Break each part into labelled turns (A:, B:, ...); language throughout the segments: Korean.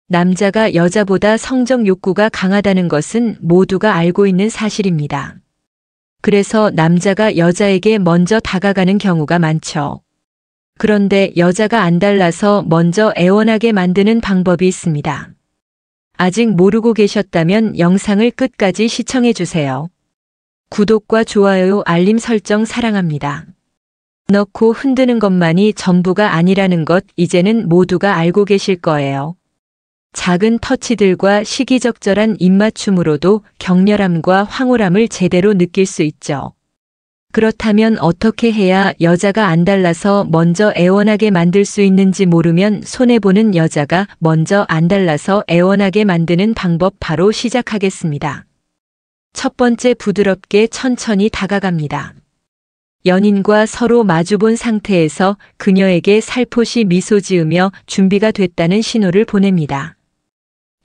A: 남자가 여자보다 성적 욕구가 강하다는 것은 모두가 알고 있는 사실입니다. 그래서 남자가 여자에게 먼저 다가가는 경우가 많죠. 그런데 여자가 안달나서 먼저 애원하게 만드는 방법이 있습니다. 아직 모르고 계셨다면 영상을 끝까지 시청해 주세요. 구독과 좋아요, 알림 설정 사랑합니다. 넣고 흔드는 것만이 전부가 아니라는 것 이제는 모두가 알고 계실 거예요. 작은 터치들과 시기적절한 입맞춤으로도 격렬함과 황홀함을 제대로 느낄 수 있죠. 그렇다면 어떻게 해야 여자가 안달나서 먼저 애원하게 만들 수 있는지 모르면 손해보는 여자가 먼저 안달나서 애원하게 만드는 방법 바로 시작하겠습니다. 첫 번째, 부드럽게 천천히 다가갑니다. 연인과 서로 마주본 상태에서 그녀에게 살포시 미소 지으며 준비가 됐다는 신호를 보냅니다.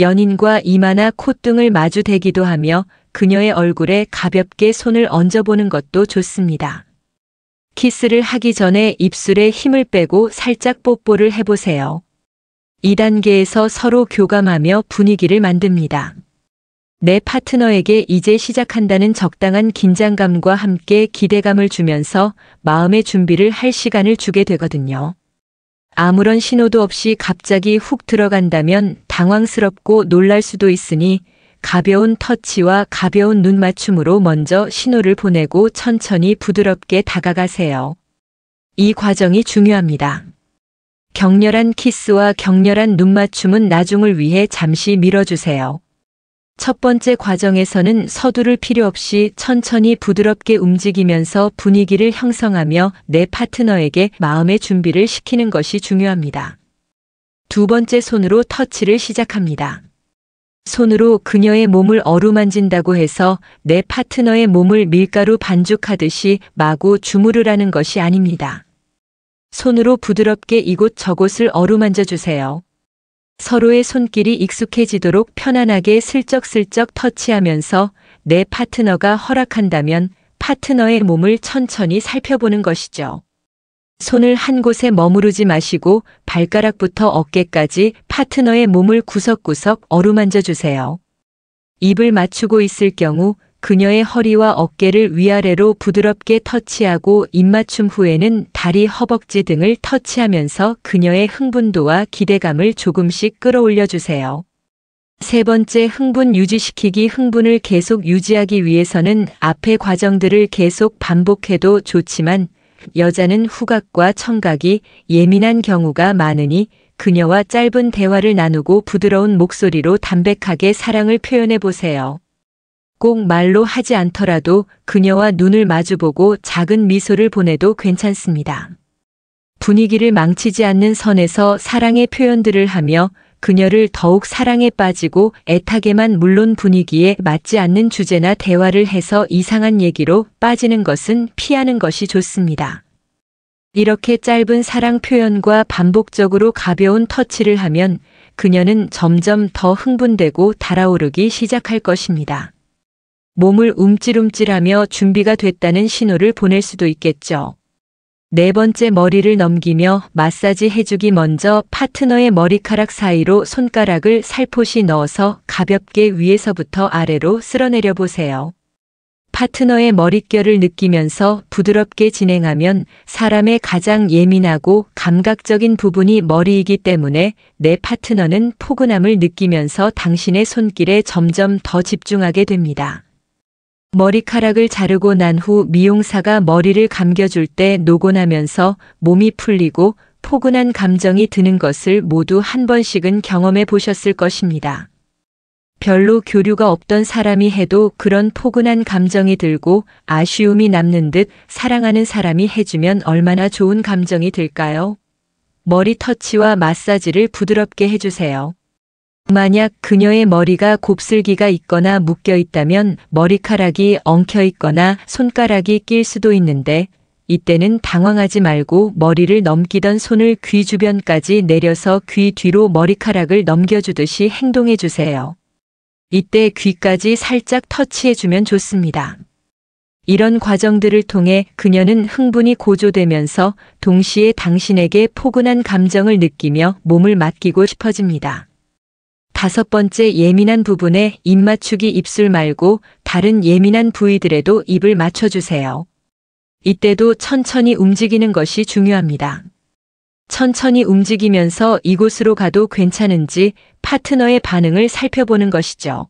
A: 연인과 이마나 콧등을 마주 대기도 하며 그녀의 얼굴에 가볍게 손을 얹어보는 것도 좋습니다. 키스를 하기 전에 입술에 힘을 빼고 살짝 뽀뽀를 해보세요. 2단계에서 서로 교감하며 분위기를 만듭니다. 내 파트너에게 이제 시작한다는 적당한 긴장감과 함께 기대감을 주면서 마음의 준비를 할 시간을 주게 되거든요. 아무런 신호도 없이 갑자기 훅 들어간다면 당황스럽고 놀랄 수도 있으니 가벼운 터치와 가벼운 눈 맞춤으로 먼저 신호를 보내고 천천히 부드럽게 다가가세요. 이 과정이 중요합니다. 격렬한 키스와 격렬한 눈 맞춤은 나중을 위해 잠시 미뤄주세요. 첫 번째 과정에서는 서두를 필요 없이 천천히 부드럽게 움직이면서 분위기를 형성하며 내 파트너에게 마음의 준비를 시키는 것이 중요합니다. 두 번째, 손으로 터치를 시작합니다. 손으로 그녀의 몸을 어루만진다고 해서 내 파트너의 몸을 밀가루 반죽하듯이 마구 주무르라는 것이 아닙니다. 손으로 부드럽게 이곳저곳을 어루만져 주세요. 서로의 손길이 익숙해지도록 편안하게 슬쩍슬쩍 터치하면서 내 파트너가 허락한다면 파트너의 몸을 천천히 살펴보는 것이죠. 손을 한 곳에 머무르지 마시고 발가락부터 어깨까지 파트너의 몸을 구석구석 어루만져 주세요. 입을 맞추고 있을 경우 그녀의 허리와 어깨를 위아래로 부드럽게 터치하고 입맞춤 후에는 다리, 허벅지 등을 터치하면서 그녀의 흥분도와 기대감을 조금씩 끌어올려 주세요. 세 번째, 흥분 유지시키기. 흥분을 계속 유지하기 위해서는 앞의 과정들을 계속 반복해도 좋지만 여자는 후각과 청각이 예민한 경우가 많으니 그녀와 짧은 대화를 나누고 부드러운 목소리로 담백하게 사랑을 표현해 보세요. 꼭 말로 하지 않더라도 그녀와 눈을 마주보고 작은 미소를 보내도 괜찮습니다. 분위기를 망치지 않는 선에서 사랑의 표현들을 하며 그녀를 더욱 사랑에 빠지고 애타게만, 물론 분위기에 맞지 않는 주제나 대화를 해서 이상한 얘기로 빠지는 것은 피하는 것이 좋습니다. 이렇게 짧은 사랑 표현과 반복적으로 가벼운 터치를 하면 그녀는 점점 더 흥분되고 달아오르기 시작할 것입니다. 몸을 움찔움찔하며 준비가 됐다는 신호를 보낼 수도 있겠죠. 네 번째, 머리를 넘기며 마사지 해주기. 먼저 파트너의 머리카락 사이로 손가락을 살포시 넣어서 가볍게 위에서부터 아래로 쓸어내려 보세요. 파트너의 머릿결을 느끼면서 부드럽게 진행하면 사람의 가장 예민하고 감각적인 부분이 머리이기 때문에 내 파트너는 포근함을 느끼면서 당신의 손길에 점점 더 집중하게 됩니다. 머리카락을 자르고 난 후 미용사가 머리를 감겨줄 때 노곤하면서 몸이 풀리고 포근한 감정이 드는 것을 모두 한 번씩은 경험해 보셨을 것입니다. 별로 교류가 없던 사람이 해도 그런 포근한 감정이 들고 아쉬움이 남는 듯 사랑하는 사람이 해주면 얼마나 좋은 감정이 들까요? 머리 터치와 마사지를 부드럽게 해주세요. 만약 그녀의 머리가 곱슬기가 있거나 묶여 있다면 머리카락이 엉켜 있거나 손가락이 낄 수도 있는데 이때는 당황하지 말고 머리를 넘기던 손을 귀 주변까지 내려서 귀 뒤로 머리카락을 넘겨주듯이 행동해 주세요. 이때 귀까지 살짝 터치해주면 좋습니다. 이런 과정들을 통해 그녀는 흥분이 고조되면서 동시에 당신에게 포근한 감정을 느끼며 몸을 맡기고 싶어집니다. 5번째, 예민한 부분에 입 맞추기. 입술 말고 다른 예민한 부위들에도 입을 맞춰주세요. 이때도 천천히 움직이는 것이 중요합니다. 천천히 움직이면서 이곳으로 가도 괜찮은지 파트너의 반응을 살펴보는 것이죠.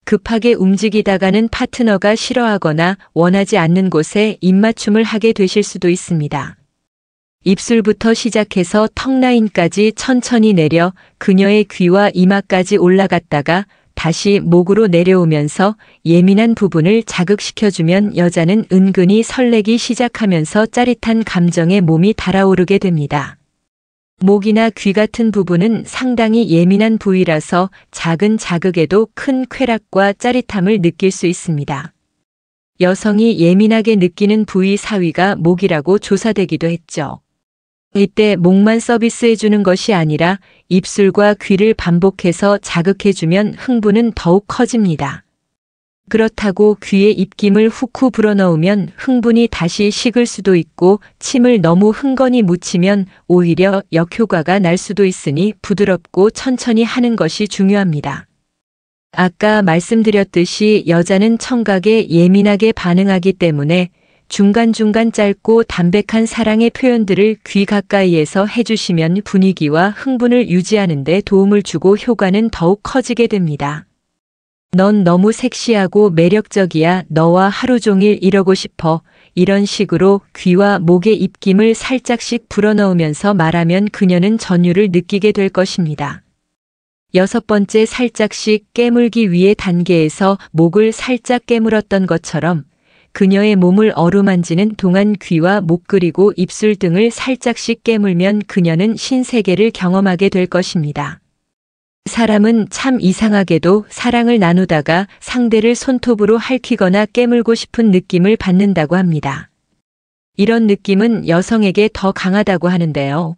A: 급하게 움직이다가는 파트너가 싫어하거나 원하지 않는 곳에 입맞춤을 하게 되실 수도 있습니다. 입술부터 시작해서 턱 라인까지 천천히 내려 그녀의 귀와 이마까지 올라갔다가 다시 목으로 내려오면서 예민한 부분을 자극시켜주면 여자는 은근히 설레기 시작하면서 짜릿한 감정에 몸이 달아오르게 됩니다. 목이나 귀 같은 부분은 상당히 예민한 부위라서 작은 자극에도 큰 쾌락과 짜릿함을 느낄 수 있습니다. 여성이 예민하게 느끼는 부위 4위가 목이라고 조사되기도 했죠. 이때 목만 서비스해주는 것이 아니라 입술과 귀를 반복해서 자극해주면 흥분은 더욱 커집니다. 그렇다고 귀에 입김을 훅훅 불어넣으면 흥분이 다시 식을 수도 있고 침을 너무 흥건히 묻히면 오히려 역효과가 날 수도 있으니 부드럽고 천천히 하는 것이 중요합니다. 아까 말씀드렸듯이 여자는 청각에 예민하게 반응하기 때문에 중간중간 짧고 담백한 사랑의 표현들을 귀 가까이에서 해주시면 분위기와 흥분을 유지하는 데 도움을 주고 효과는 더욱 커지게 됩니다. 넌 너무 섹시하고 매력적이야. 너와 하루 종일 이러고 싶어. 이런 식으로 귀와 목에 입김을 살짝씩 불어넣으면서 말하면 그녀는 전율을 느끼게 될 것입니다. 6번째, 살짝씩 깨물기. 위의 단계에서 목을 살짝 깨물었던 것처럼 그녀의 몸을 어루만지는 동안 귀와 목 그리고 입술 등을 살짝씩 깨물면 그녀는 신세계를 경험하게 될 것입니다. 사람은 참 이상하게도 사랑을 나누다가 상대를 손톱으로 핥히거나 깨물고 싶은 느낌을 받는다고 합니다. 이런 느낌은 여성에게 더 강하다고 하는데요.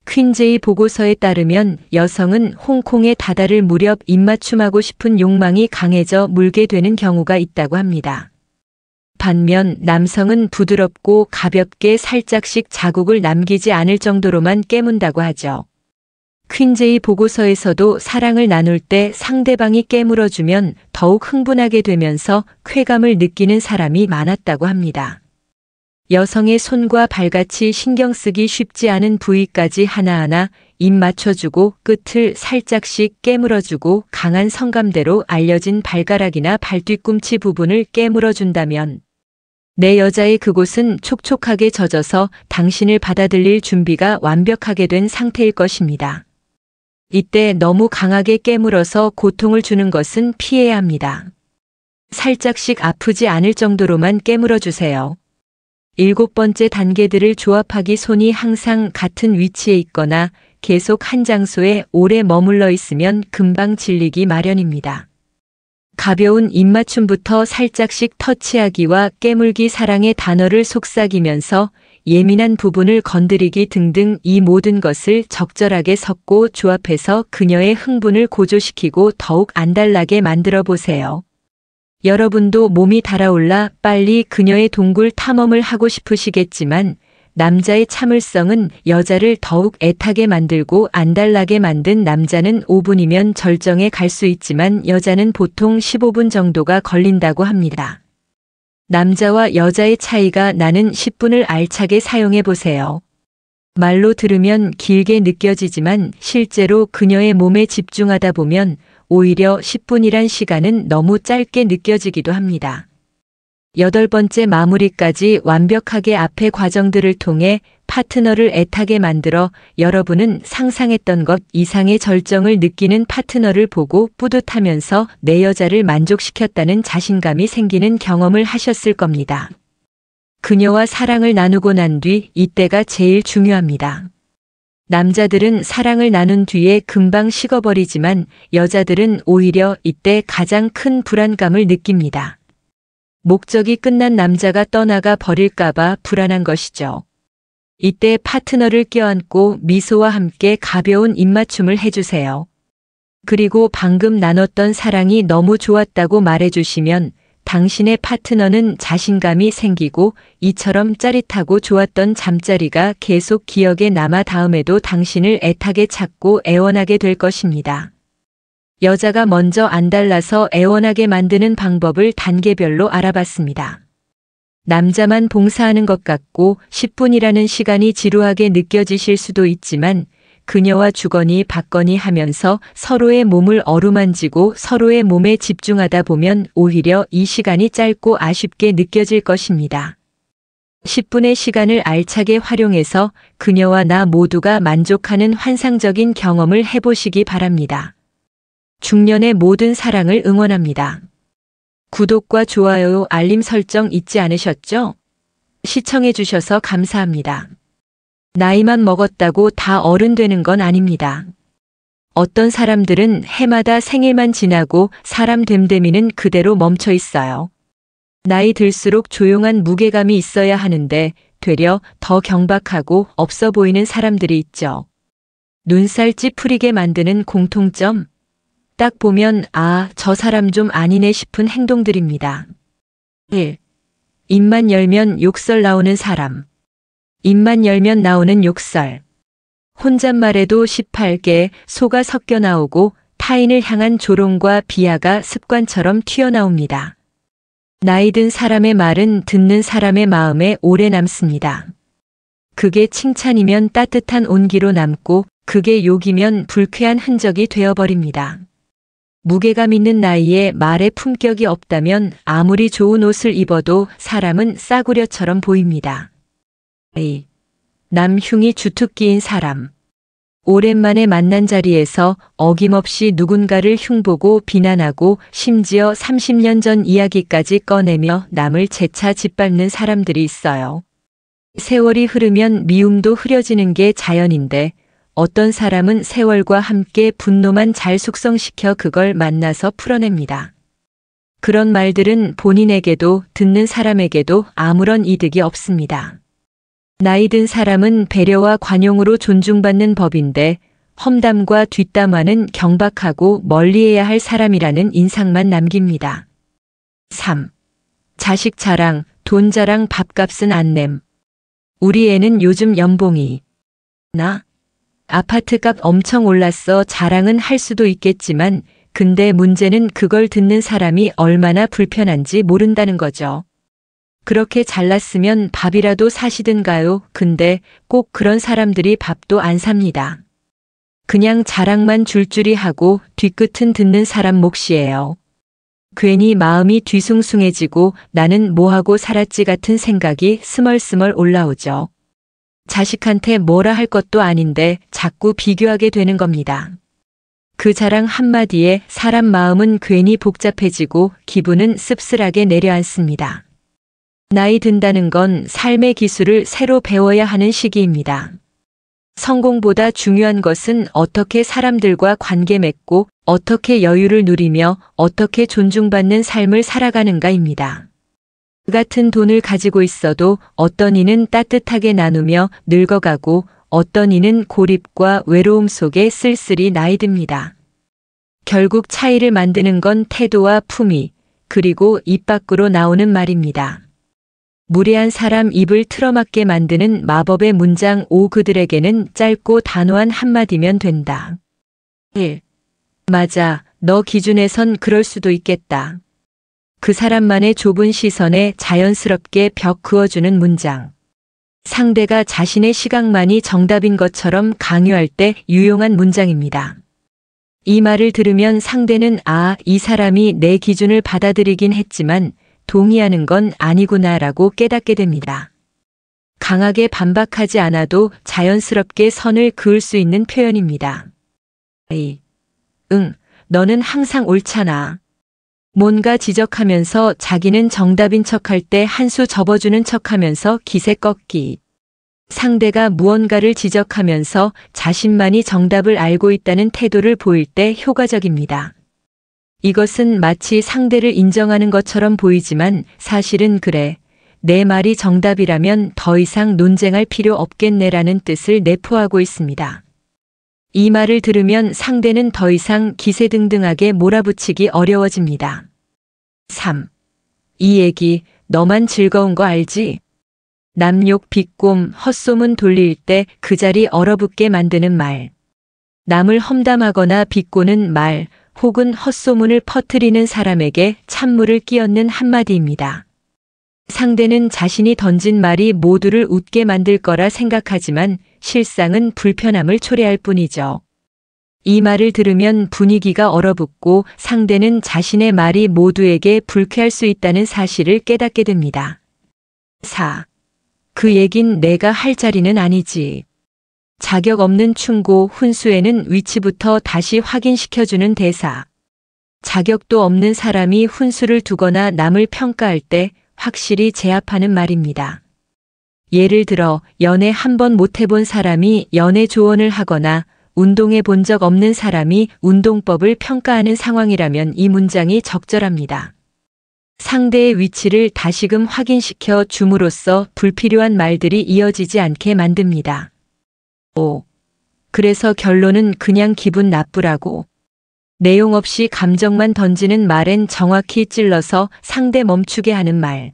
A: 퀸제이 보고서에 따르면 여성은 홍콩에 다다를 무렵 입맞춤하고 싶은 욕망이 강해져 물게 되는 경우가 있다고 합니다. 반면 남성은 부드럽고 가볍게 살짝씩 자국을 남기지 않을 정도로만 깨문다고 하죠. 퀸제이 보고서에서도 사랑을 나눌 때 상대방이 깨물어주면 더욱 흥분하게 되면서 쾌감을 느끼는 사람이 많았다고 합니다. 여성의 손과 발같이 신경 쓰기 쉽지 않은 부위까지 하나하나 입 맞춰주고 끝을 살짝씩 깨물어주고 강한 성감대로 알려진 발가락이나 발뒤꿈치 부분을 깨물어준다면 내 여자의 그곳은 촉촉하게 젖어서 당신을 받아들일 준비가 완벽하게 된 상태일 것입니다. 이때 너무 강하게 깨물어서 고통을 주는 것은 피해야 합니다. 살짝씩 아프지 않을 정도로만 깨물어주세요. 7번째, 단계들을 조합하기. 손이 항상 같은 위치에 있거나 계속 한 장소에 오래 머물러 있으면 금방 질리기 마련입니다. 가벼운 입맞춤부터 살짝씩 터치하기와 깨물기, 사랑의 단어를 속삭이면서 예민한 부분을 건드리기 등등 이 모든 것을 적절하게 섞고 조합해서 그녀의 흥분을 고조시키고 더욱 안달나게 만들어 보세요. 여러분도 몸이 달아올라 빨리 그녀의 동굴 탐험을 하고 싶으시겠지만 남자의 참을성은 여자를 더욱 애타게 만들고 안달나게 만든 남자는 5분이면 절정에 갈 수 있지만 여자는 보통 15분 정도가 걸린다고 합니다. 남자와 여자의 차이가 나는 10분을 알차게 사용해 보세요. 말로 들으면 길게 느껴지지만 실제로 그녀의 몸에 집중하다 보면 오히려 10분이란 시간은 너무 짧게 느껴지기도 합니다. 8번째, 마무리까지 완벽하게 앞의 과정들을 통해 파트너를 애타게 만들어 여러분은 상상했던 것 이상의 절정을 느끼는 파트너를 보고 뿌듯하면서 내 여자를 만족시켰다는 자신감이 생기는 경험을 하셨을 겁니다. 그녀와 사랑을 나누고 난 뒤 이때가 제일 중요합니다. 남자들은 사랑을 나눈 뒤에 금방 식어버리지만 여자들은 오히려 이때 가장 큰 불안감을 느낍니다. 목적이 끝난 남자가 떠나가 버릴까봐 불안한 것이죠. 이때 파트너를 껴안고 미소와 함께 가벼운 입맞춤을 해주세요. 그리고 방금 나눴던 사랑이 너무 좋았다고 말해주시면 당신의 파트너는 자신감이 생기고 이처럼 짜릿하고 좋았던 잠자리가 계속 기억에 남아 다음에도 당신을 애타게 찾고 애원하게 될 것입니다. 여자가 먼저 안달나서 애원하게 만드는 방법을 단계별로 알아봤습니다. 남자만 봉사하는 것 같고 10분이라는 시간이 지루하게 느껴지실 수도 있지만 그녀와 주거니 받거니 하면서 서로의 몸을 어루만지고 서로의 몸에 집중하다 보면 오히려 이 시간이 짧고 아쉽게 느껴질 것입니다. 10분의 시간을 알차게 활용해서 그녀와 나 모두가 만족하는 환상적인 경험을 해보시기 바랍니다. 중년의 모든 사랑을 응원합니다. 구독과 좋아요, 알림 설정 잊지 않으셨죠? 시청해주셔서 감사합니다. 나이만 먹었다고 다 어른 되는 건 아닙니다. 어떤 사람들은 해마다 생일만 지나고 사람 됨됨이는 그대로 멈춰 있어요. 나이 들수록 조용한 무게감이 있어야 하는데 되려 더 경박하고 없어 보이는 사람들이 있죠. 눈살 찌푸리게 만드는 공통점? 딱 보면 아, 저 사람 좀 아니네 싶은 행동들입니다. 1. 입만 열면 욕설 나오는 사람. 입만 열면 나오는 욕설. 혼잣말에도 18개 소가 섞여 나오고 타인을 향한 조롱과 비하가 습관처럼 튀어나옵니다. 나이 든 사람의 말은 듣는 사람의 마음에 오래 남습니다. 그게 칭찬이면 따뜻한 온기로 남고 그게 욕이면 불쾌한 흔적이 되어버립니다. 무게감 있는 나이에 말에 품격이 없다면 아무리 좋은 옷을 입어도 사람은 싸구려처럼 보입니다. 2. 남 흉이 주특기인 사람. 오랜만에 만난 자리에서 어김없이 누군가를 흉보고 비난하고 심지어 30년 전 이야기까지 꺼내며 남을 재차 짓밟는 사람들이 있어요. 세월이 흐르면 미움도 흐려지는 게 자연인데 어떤 사람은 세월과 함께 분노만 잘 숙성시켜 그걸 만나서 풀어냅니다. 그런 말들은 본인에게도 듣는 사람에게도 아무런 이득이 없습니다. 나이 든 사람은 배려와 관용으로 존중받는 법인데 험담과 뒷담화는 경박하고 멀리해야 할 사람이라는 인상만 남깁니다. 3. 자식 자랑, 돈 자랑, 밥값은 안 냄. 우리 애는 요즘 연봉이 나? 아파트값 엄청 올랐어. 자랑은 할 수도 있겠지만 근데 문제는 그걸 듣는 사람이 얼마나 불편한지 모른다는 거죠. 그렇게 잘났으면 밥이라도 사시든가요. 근데 꼭 그런 사람들이 밥도 안 삽니다. 그냥 자랑만 줄줄이 하고 뒤끝은 듣는 사람 몫이에요. 괜히 마음이 뒤숭숭해지고 나는 뭐하고 살았지 같은 생각이 스멀스멀 올라오죠. 자식한테 뭐라 할 것도 아닌데 자꾸 비교하게 되는 겁니다. 그 자랑 한마디에 사람 마음은 괜히 복잡해지고 기분은 씁쓸하게 내려앉습니다. 나이 든다는 건 삶의 기술을 새로 배워야 하는 시기입니다. 성공보다 중요한 것은 어떻게 사람들과 관계 맺고 어떻게 여유를 누리며 어떻게 존중받는 삶을 살아가는가입니다. 그 같은 돈을 가지고 있어도 어떤 이는 따뜻하게 나누며 늙어가고 어떤 이는 고립과 외로움 속에 쓸쓸히 나이 듭니다. 결국 차이를 만드는 건 태도와 품위, 그리고 입 밖으로 나오는 말입니다. 무례한 사람 입을 틀어막게 만드는 마법의 문장 5. 그들에게는 짧고 단호한 한마디면 된다. 1. 맞아, 너 기준에선 그럴 수도 있겠다. 그 사람만의 좁은 시선에 자연스럽게 벽 그어주는 문장. 상대가 자신의 시각만이 정답인 것처럼 강요할 때 유용한 문장입니다. 이 말을 들으면 상대는 아, 이 사람이 내 기준을 받아들이긴 했지만 동의하는 건 아니구나라고 깨닫게 됩니다. 강하게 반박하지 않아도 자연스럽게 선을 그을 수 있는 표현입니다. 응, 너는 항상 옳잖아. 뭔가 지적하면서 자기는 정답인 척할 때 한 수 접어주는 척하면서 기세 꺾기. 상대가 무언가를 지적하면서 자신만이 정답을 알고 있다는 태도를 보일 때 효과적입니다. 이것은 마치 상대를 인정하는 것처럼 보이지만 사실은 그래. 내 말이 정답이라면 더 이상 논쟁할 필요 없겠네라는 뜻을 내포하고 있습니다. 이 말을 들으면 상대는 더 이상 기세등등하게 몰아붙이기 어려워집니다. 3. 이 얘기 너만 즐거운 거 알지? 남욕, 비꼼, 헛소문 돌릴 때 그 자리 얼어붙게 만드는 말. 남을 험담하거나 비꼬는 말, 혹은 헛소문을 퍼뜨리는 사람에게 찬물을 끼얹는 한마디입니다. 상대는 자신이 던진 말이 모두를 웃게 만들 거라 생각하지만 실상은 불편함을 초래할 뿐이죠. 이 말을 들으면 분위기가 얼어붙고 상대는 자신의 말이 모두에게 불쾌할 수 있다는 사실을 깨닫게 됩니다. 4. 그 얘긴 내가 할 자리는 아니지. 자격 없는 충고 훈수에는 위치부터 다시 확인시켜주는 대사. 자격도 없는 사람이 훈수를 두거나 남을 평가할 때 확실히 제압하는 말입니다. 예를 들어 연애 한 번 못 해본 사람이 연애 조언을 하거나 운동해 본 적 없는 사람이 운동법을 평가하는 상황이라면 이 문장이 적절합니다. 상대의 위치를 다시금 확인시켜 줌으로써 불필요한 말들이 이어지지 않게 만듭니다. 5. 그래서 결론은 그냥 기분 나쁘라고. 내용 없이 감정만 던지는 말엔 정확히 찔러서 상대 멈추게 하는 말.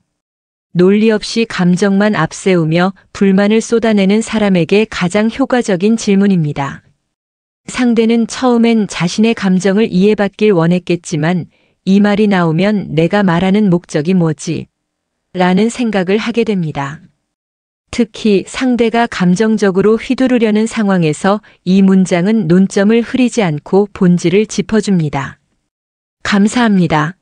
A: 논리 없이 감정만 앞세우며 불만을 쏟아내는 사람에게 가장 효과적인 질문입니다. 상대는 처음엔 자신의 감정을 이해받길 원했겠지만 이 말이 나오면 내가 말하는 목적이 뭐지? 라는 생각을 하게 됩니다. 특히 상대가 감정적으로 휘두르려는 상황에서 이 문장은 논점을 흐리지 않고 본질을 짚어줍니다. 감사합니다.